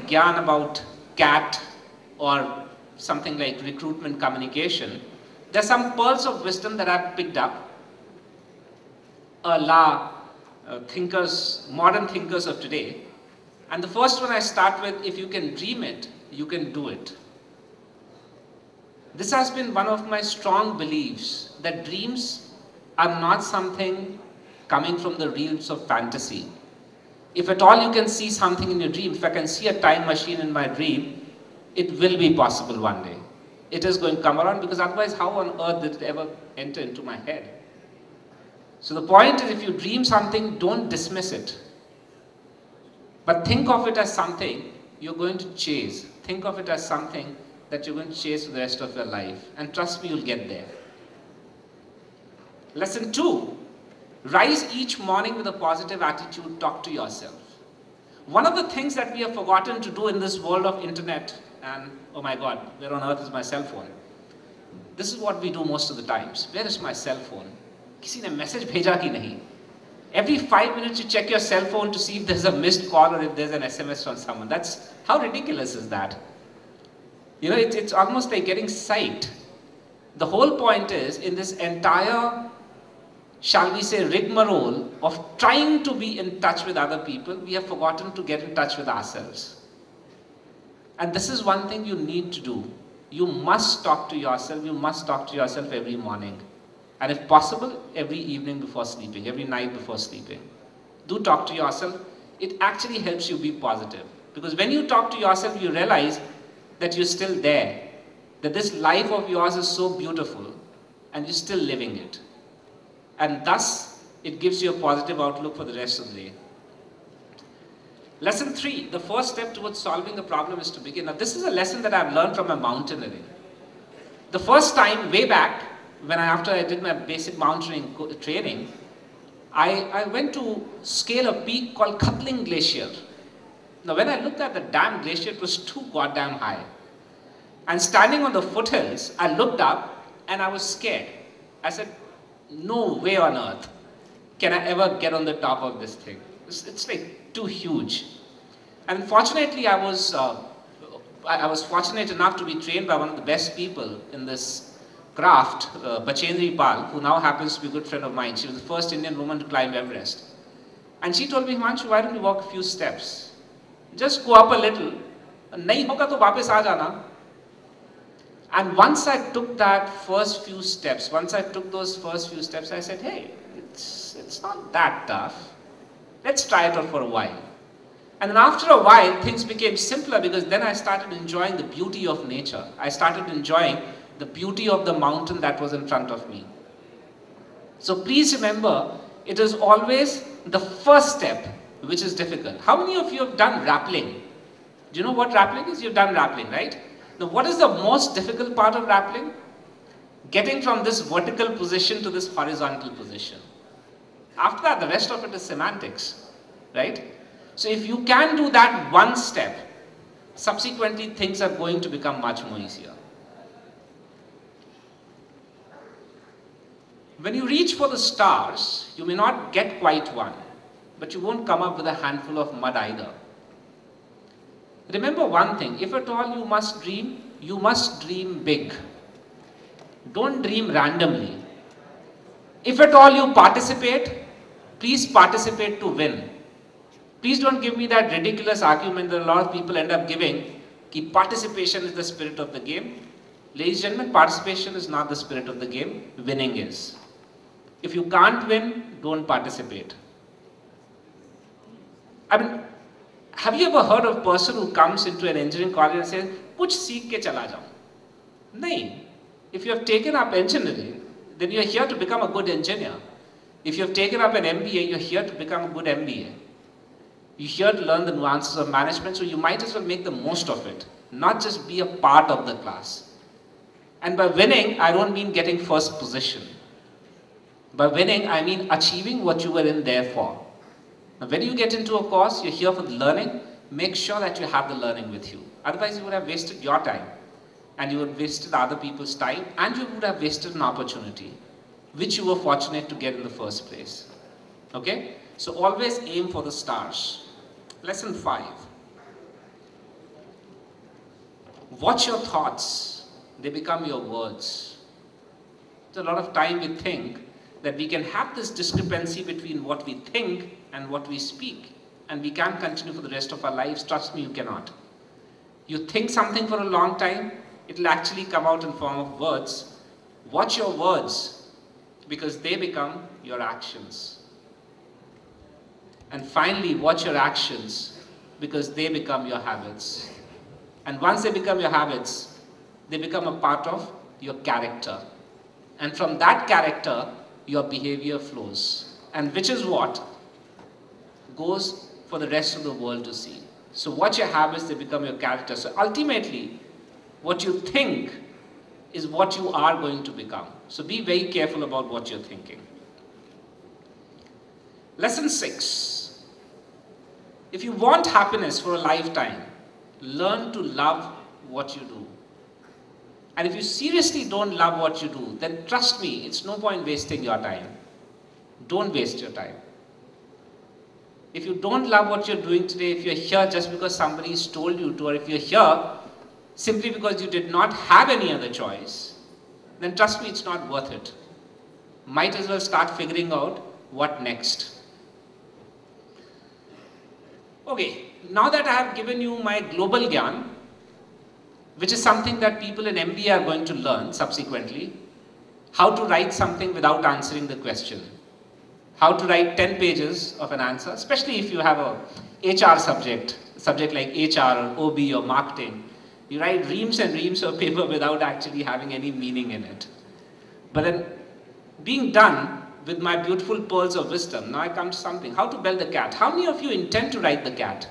gyan about CAT or something like recruitment communication, there's some pearls of wisdom that I've picked up. Modern thinkers of today. And the first one I start with, if you can dream it, you can do it. This has been one of my strong beliefs, that dreams are not something coming from the realms of fantasy. If at all you can see something in your dream, if I can see a time machine in my dream, it will be possible one day. It is going to come around, because otherwise how on earth did it ever enter into my head? So the point is, if you dream something, don't dismiss it. But think of it as something you're going to chase. Think of it as something that you're going to chase for the rest of your life. And trust me, you'll get there. Lesson 2, rise each morning with a positive attitude, talk to yourself. One of the things that we have forgotten to do in this world of internet, and oh my God, where on earth is my cell phone? This is what we do most of the times. Where is my cell phone? Kisi ne message bheja ki nahi? Every 5 minutes you check your cell phone to see if there's a missed call or if there's an SMS from someone. That's, how ridiculous is that? You know, it's almost like getting psyched. The whole point is, in this entire, shall we say, rigmarole of trying to be in touch with other people, we have forgotten to get in touch with ourselves. And this is one thing you need to do. You must talk to yourself. You must talk to yourself every morning. And if possible, every evening before sleeping, every night before sleeping. Do talk to yourself. It actually helps you be positive. Because when you talk to yourself, you realize that you're still there. That this life of yours is so beautiful and you're still living it. And thus, it gives you a positive outlook for the rest of the day. Lesson 3, the first step towards solving a problem is to begin. Now, this is a lesson that I've learned from my mountaineering. The first time, way back, after I did my basic mountaineering training, I went to scale a peak called Khatling Glacier. Now, when I looked at the damn glacier, it was too goddamn high. And standing on the foothills, I looked up and I was scared. I said, no way on earth can I ever get on the top of this thing. It's like too huge. And fortunately, I was fortunate enough to be trained by one of the best people in this craft, Bachendri Pal, who now happens to be a good friend of mine. She was the first Indian woman to climb Everest. And she told me, Himanshu, why don't you walk a few steps? Just go up a little. Nahi hoga to वापस आ जाना. And once I took that first few steps, I said, hey, it's not that tough. Let's try it out for a while. And then after a while, things became simpler, because then I started enjoying the beauty of nature. I started enjoying the beauty of the mountain that was in front of me. So please remember, it is always the first step which is difficult. How many of you have done rappelling? Do you know what rappelling is? You've done rappelling, right? Now, what is the most difficult part of rappelling? Getting from this vertical position to this horizontal position. After that, the rest of it is semantics, right? So if you can do that one step, subsequently things are going to become much more easier. When you reach for the stars, you may not get quite one, but you won't come up with a handful of mud either. Remember one thing, if at all you must dream big. Don't dream randomly. If at all you participate, please participate to win. Please don't give me that ridiculous argument that a lot of people end up giving, that participation is the spirit of the game. Ladies and gentlemen, participation is not the spirit of the game, winning is. If you can't win, don't participate. I mean, have you ever heard of a person who comes into an engineering college and says, "Kuch seekh ke chala jaun"? No. If you have taken up engineering, then you are here to become a good engineer. If you have taken up an MBA, you are here to become a good MBA. You're here to learn the nuances of management, so you might as well make the most of it, not just be a part of the class. And by winning, I don't mean getting first position. By winning, I mean achieving what you were in there for. Now, when you get into a course, you're here for the learning, make sure that you have the learning with you. Otherwise, you would have wasted your time, and you would have wasted other people's time, and you would have wasted an opportunity, which you were fortunate to get in the first place. Okay? So always aim for the stars. Lesson 5. Watch your thoughts. They become your words. So a lot of time we think that we can have this discrepancy between what we think and what we speak. And we can't continue for the rest of our lives. Trust me, you cannot. You think something for a long time, it'll actually come out in form of words. Watch your words, because they become your actions. And finally, watch your actions, because they become your habits. And once they become your habits, they become a part of your character. And from that character, your behavior flows. And which is what goes for the rest of the world to see. So watch your habits, they become your character. So ultimately, what you think is what you are going to become. So be very careful about what you're thinking. Lesson 6. If you want happiness for a lifetime, learn to love what you do. And if you seriously don't love what you do, then trust me, it's no point wasting your time. Don't waste your time. If you don't love what you're doing today, if you're here just because somebody's told you to, or if you're here simply because you did not have any other choice, then trust me, it's not worth it. Might as well start figuring out what next. Okay, now that I have given you my global gyan, which is something that people in MBA are going to learn subsequently, how to write something without answering the question. How to write 10 pages of an answer, especially if you have a HR subject like HR or OB or marketing. You write reams and reams of paper without actually having any meaning in it. But then, being done with my beautiful pearls of wisdom, now I come to something. How to bell the cat. How many of you intend to write the cat?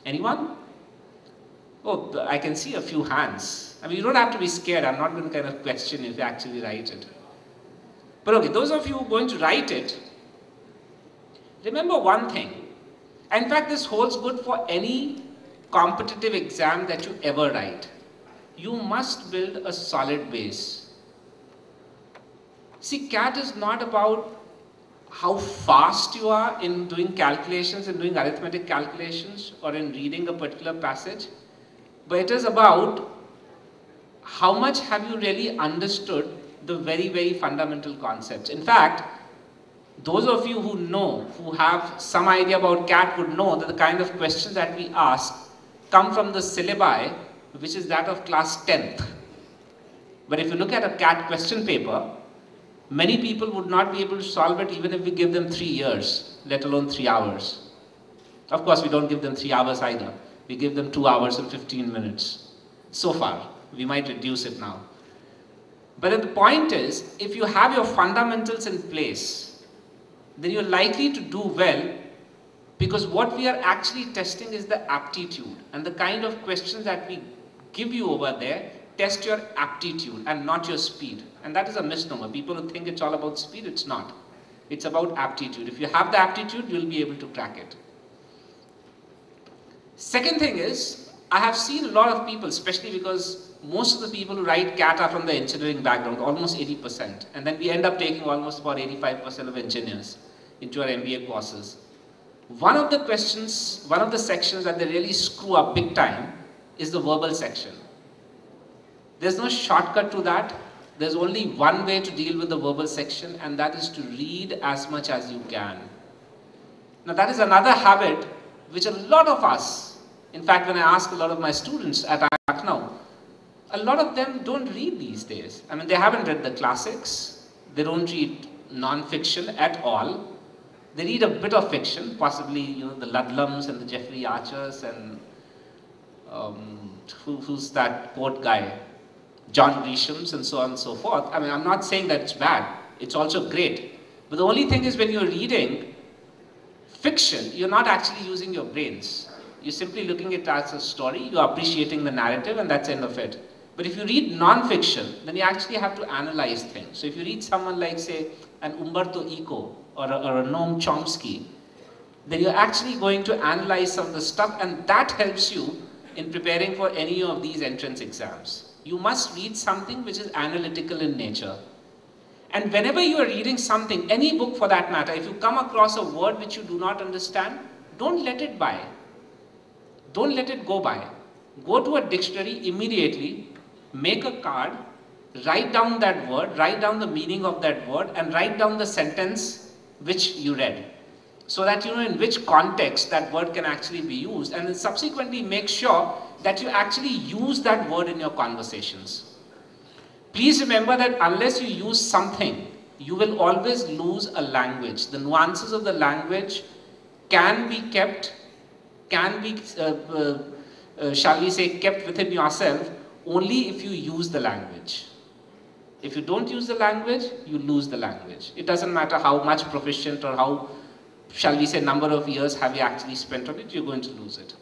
Anyone? Oh, I can see a few hands. I mean, you don't have to be scared. I'm not going to kind of question if you actually write it. But okay, those of you who are going to write it, remember one thing. In fact, this holds good for any competitive exam that you ever write. You must build a solid base. See, CAT is not about how fast you are in doing calculations and doing arithmetic calculations or in reading a particular passage, but it is about how much have you really understood the very, very fundamental concepts. In fact, those of you who know, who have some idea about CAT would know that the kind of questions that we ask come from the syllabi, which is that of class 10th. But if you look at a CAT question paper, many people would not be able to solve it even if we give them 3 years, let alone 3 hours. Of course, we don't give them 3 hours either. We give them 2 hours and 15 minutes. So far, we might reduce it now. But the point is, if you have your fundamentals in place, then you're likely to do well, because what we are actually testing is the aptitude. And the kind of questions that we give you over there test your aptitude and not your speed. And that is a misnomer. People who think it's all about speed, it's not. It's about aptitude. If you have the aptitude, you'll be able to crack it. Second thing is, I have seen a lot of people, especially because most of the people who write CAT are from the engineering background, almost 80%. And then we end up taking almost about 85% of engineers into our MBA courses. One of the questions, one of the sections that they really screw up big time is the verbal section. There's no shortcut to that. There's only one way to deal with the verbal section, and that is to read as much as you can. Now that is another habit which a lot of us, in fact when I ask a lot of my students at now, a lot of them don't read these days. I mean, they haven't read the classics, they don't read non-fiction at all. They read a bit of fiction, possibly the Ludlums and the Jeffrey Archers and who's that poet guy? John Grisham's and so on and so forth. I mean, I'm not saying that it's bad. It's also great. But the only thing is, when you're reading fiction, you're not actually using your brains. You're simply looking at it as a story, you're appreciating the narrative, and that's the end of it. But if you read non-fiction, then you actually have to analyze things. So if you read someone like, say, an Umberto Eco or a Noam Chomsky, then you're actually going to analyze some of the stuff, and that helps you in preparing for any of these entrance exams. You must read something which is analytical in nature. And whenever you are reading something, any book for that matter, if you come across a word which you do not understand, don't let it by. Don't let it go by. Go to a dictionary immediately, make a card, write down that word, write down the meaning of that word, and write down the sentence which you read. So that you know in which context that word can actually be used, and then subsequently make sure that you actually use that word in your conversations. Please remember that unless you use something, you will always lose a language. The nuances of the language can be kept, can be, shall we say, kept within yourself only if you use the language. If you don't use the language, you lose the language. It doesn't matter how much proficient or how, shall we say, number of years have you actually spent on it, you're going to lose it.